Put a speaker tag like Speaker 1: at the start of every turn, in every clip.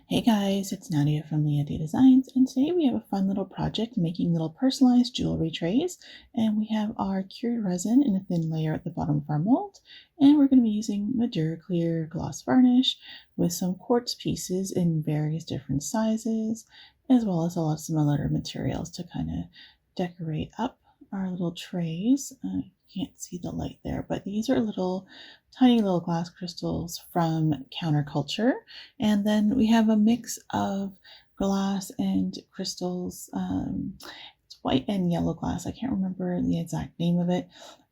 Speaker 1: Hey guys, it's Nadia from LiaDia Designs, and today we have a fun little project making little personalized jewelry trays. And we have our cured resin in a thin layer at the bottom of our mold, and we're going to be using the DuraClear gloss varnish with some quartz pieces in various different sizes, as well as a lot of some other materials to kind of decorate up our little trays. Can't see the light there, but these are tiny little glass crystals from Counterculture. And then we have a mix of glass and crystals. It's white and yellow glass. I can't remember the exact name of it.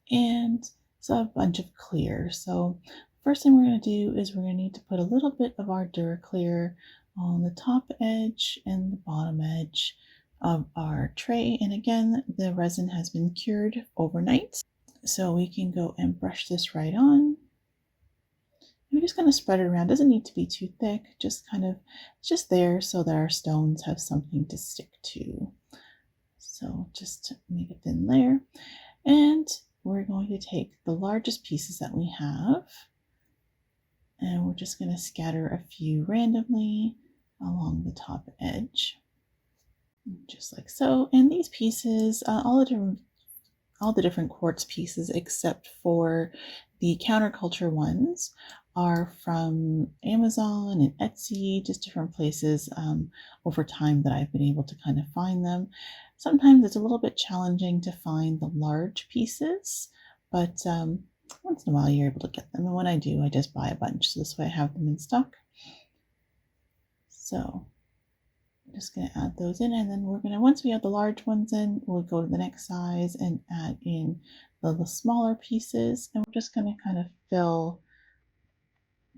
Speaker 1: And so a bunch of clear. So first thing we're going to do is we're going to need to put a little bit of our DuraClear on the top edge and the bottom edge of our tray. And again, the resin has been cured overnight. So we can go and brush this right on. We're just going to spread it around. It doesn't need to be too thick, just just there so that our stones have something to stick to. So just make a thin layer. And we're going to take the largest pieces that we have, and we're just going to scatter a few randomly along the top edge, just like so. And these pieces, all the different quartz pieces except for the Counterculture ones are from Amazon and Etsy, just different places over time that I've been able to kind of find them. Sometimes it's a little bit challenging to find the large pieces, but once in a while you're able to get them. And when I do, I just buy a bunch. So this way I have them in stock. So I'm just going to add those in, and then once we have the large ones in, we'll go to the next size and add in the smaller pieces, and we're just going to kind of fill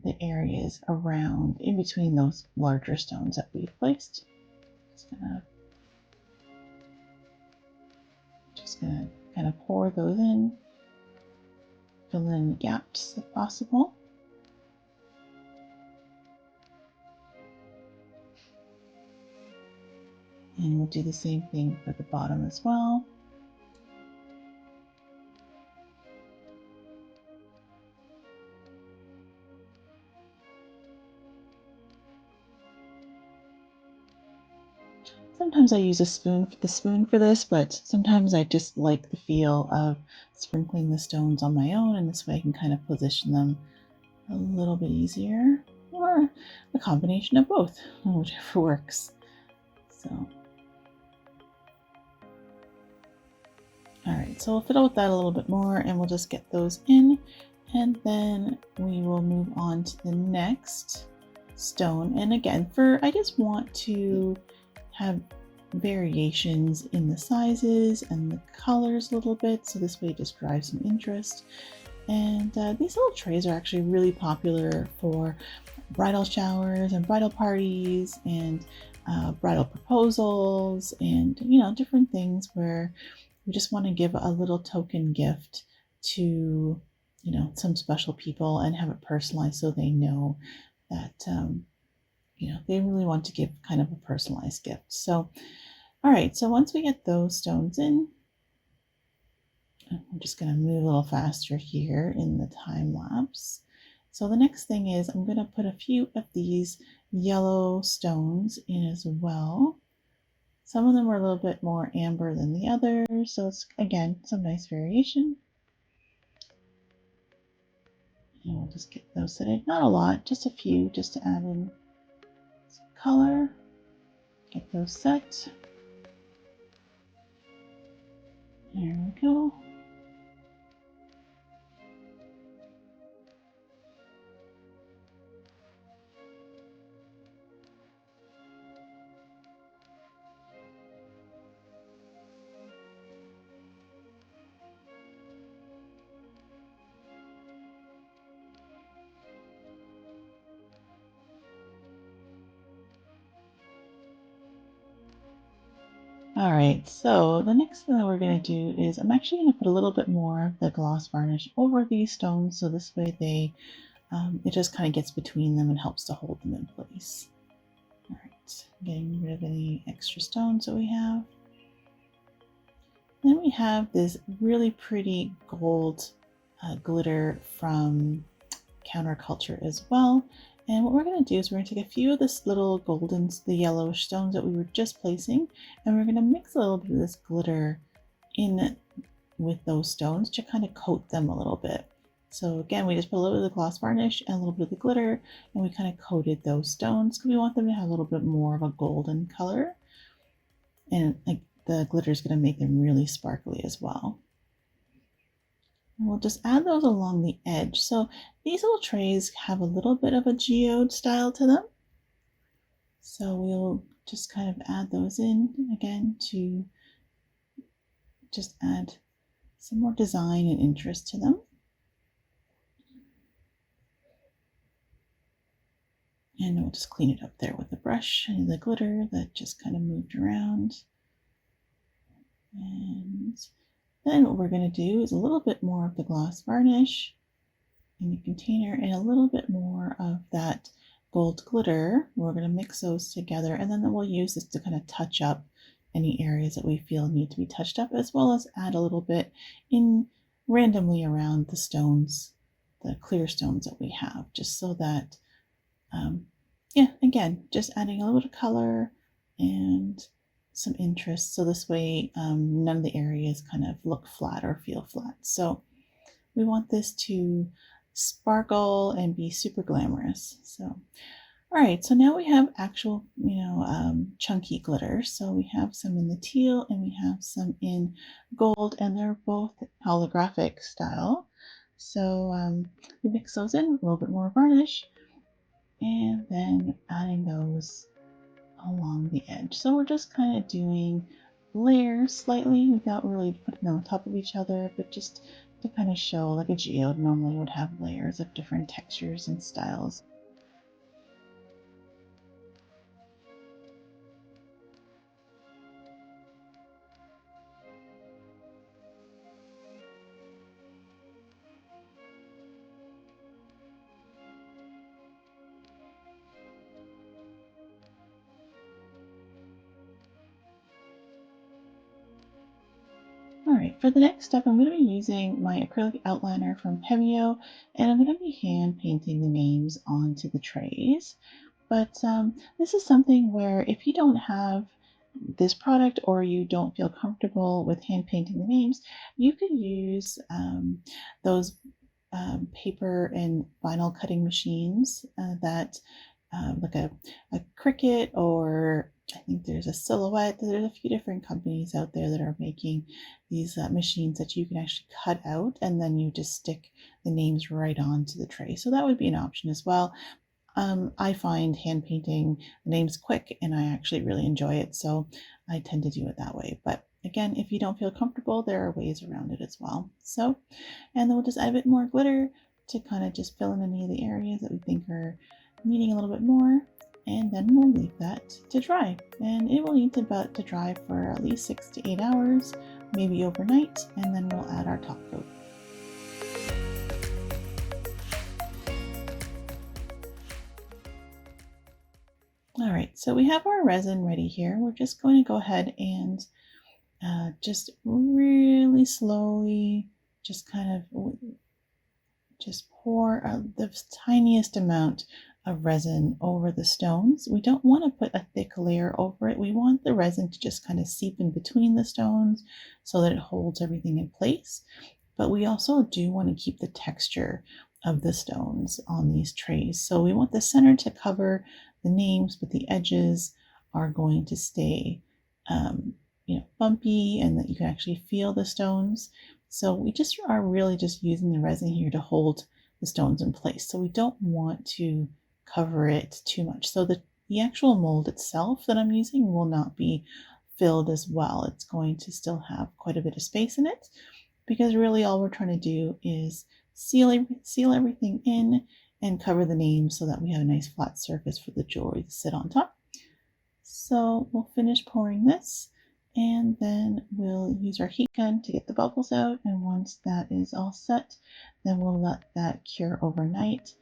Speaker 1: the areas around in between those larger stones that we've placed. Just gonna kind of pour those in, fill in gaps if possible. And we'll do the same thing for the bottom as well. Sometimes I use the spoon for this, but sometimes I just like the feel of sprinkling the stones on my own, and this way I can kind of position them a little bit easier, or a combination of both, whichever works. So, all right, so we'll fiddle with that a little bit more, and we'll just get those in, and then we will move on to the next stone. And again, I just want to have variations in the sizes and the colors a little bit, so this way it just drives some interest. And these little trays are actually really popular for bridal showers and bridal parties and bridal proposals, and different things where we just want to give a little token gift to some special people and have it personalized so they know that they really want to give kind of a personalized gift. So, all right, so once we get those stones in, I'm just going to move a little faster here in the time lapse. So the next thing is I'm going to put a few of these yellow stones in as well. Some of them are a little bit more amber than the others, so it's, again, some nice variation. And we'll just get those set in. Not a lot, just a few, just to add in some color. Get those set. There we go. All right, so the next thing that we're going to do is I'm actually going to put a little bit more of the gloss varnish over these stones, so this way it just kind of gets between them and helps to hold them in place. All right, getting rid of any extra stones that we have. Then we have this really pretty gold glitter from Counterculture as well, And what we're going to do is we're going to take a few of this little golden, the yellowish stones that we were just placing, and we're going to mix a little bit of this glitter in with those stones to kind of coat them a little bit. So again, we just put a little bit of the gloss varnish and a little bit of the glitter, and we kind of coated those stones because we want them to have a little bit more of a golden color. And like the glitter is going to make them really sparkly as well. And we'll just add those along the edge. So these little trays have a little bit of a geode style to them. So we'll just kind of add those in again to just add some more design and interest to them. And we'll just clean it up there with the brush and the glitter that just kind of moved around. And then what we're going to do is a little bit more of the gloss varnish in the container and a little bit more of that gold glitter. We're going to mix those together, and then we'll use this to kind of touch up any areas that we feel need to be touched up, as well as add a little bit in randomly around the stones, the clear stones that we have, just so that yeah, again, just adding a little bit of color and some interest. So this way, none of the areas kind of look flat or feel flat. So we want this to sparkle and be super glamorous. So, all right, so now we have actual, chunky glitter. So we have some in the teal and we have some in gold, and they're both holographic style. So we mix those in with a little bit more varnish, and then adding those along the edge. So we're just kind of doing layers slightly without really putting them on top of each other, but just to kind of show, like a geode normally would have layers of different textures and styles. All right, for the next step, I'm going to be using my acrylic outliner from Pebeo, and I'm going to be hand painting the names onto the trays. But this is something where if you don't have this product or you don't feel comfortable with hand painting the names, you could use those paper and vinyl cutting machines that like a Cricut, or I think there's a Silhouette. There's a few different companies out there that are making these machines that you can actually cut out and then you just stick the names right onto the tray. So that would be an option as well. I find hand painting the names quick and I actually really enjoy it, so I tend to do it that way. But again, if you don't feel comfortable, there are ways around it as well. So, and then we'll just add a bit more glitter to kind of just fill in any of the areas that we think are needing a little bit more. And then we'll leave that to dry. And it will need to dry for at least 6 to 8 hours, maybe overnight, and then we'll add our top coat. All right, so we have our resin ready here. We're just going to go ahead and just really slowly just kind of just pour the tiniest amount of resin over the stones. We don't want to put a thick layer over it. We want the resin to just kind of seep in between the stones so that it holds everything in place. But we also do want to keep the texture of the stones on these trays. So we want the center to cover the names, but the edges are going to stay bumpy and that you can actually feel the stones. So we just are really just using the resin here to hold the stones in place. So we don't want to cover it too much. So the actual mold itself that I'm using will not be filled as well. It's going to still have quite a bit of space in it, because really all we're trying to do is seal everything in and cover the names so that we have a nice flat surface for the jewelry to sit on top. So we'll finish pouring this, and then we'll use our heat gun to get the bubbles out. And once that is all set, then we'll let that cure overnight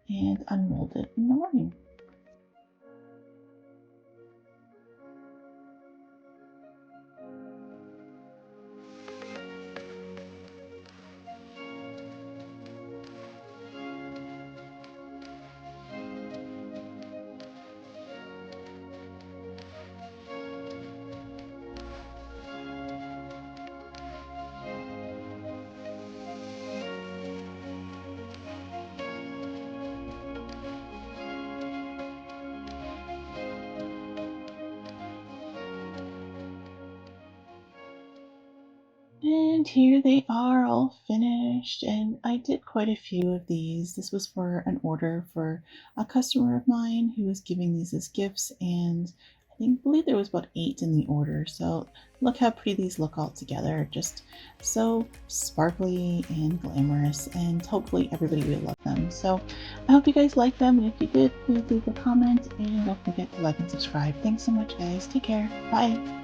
Speaker 1: and unmold it in the morning. And here they are all finished, and I did quite a few of these. This was for an order for a customer of mine who was giving these as gifts, and believe there was about 8 in the order. So look how pretty these look all together, just so sparkly and glamorous, and hopefully everybody will love them. So I hope you guys like them, and if you did, please leave a comment and don't forget to like and subscribe. Thanks so much, guys. Take care. Bye.